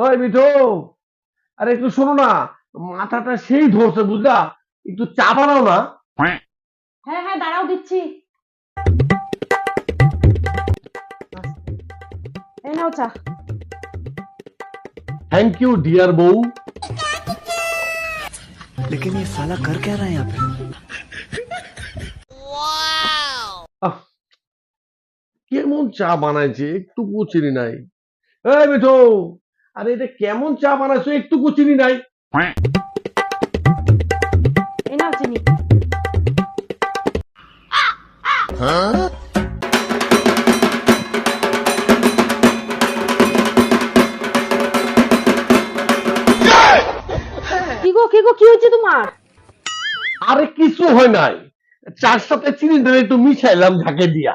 ওই মিঠু, আরে একটু শোনো না, মাথাটা সেই ধরছে বুঝলা, একটু চা বানাও না। হ্যাঁ হ্যাঁ, দাঁড়াও দিচ্ছি। এই নাও চা। থ্যাংক ইউ ডিয়ার বউ। लेकिन ये साला कर क्या रहा है यहाँ पे? আহ, কেমন চা বানাইছে, একটু চিনি নাই। এই মিঠু, আরে এটা কেমন চা বানাইছো, একটু চিনি নাই। এই নাও চিনি। কি গো কি হয়েছে তোমার? আরে কিছু হয় নাই, চার সাথে চিনি দিলে একটু মিশাইলাম ঝাঁকে দিয়া।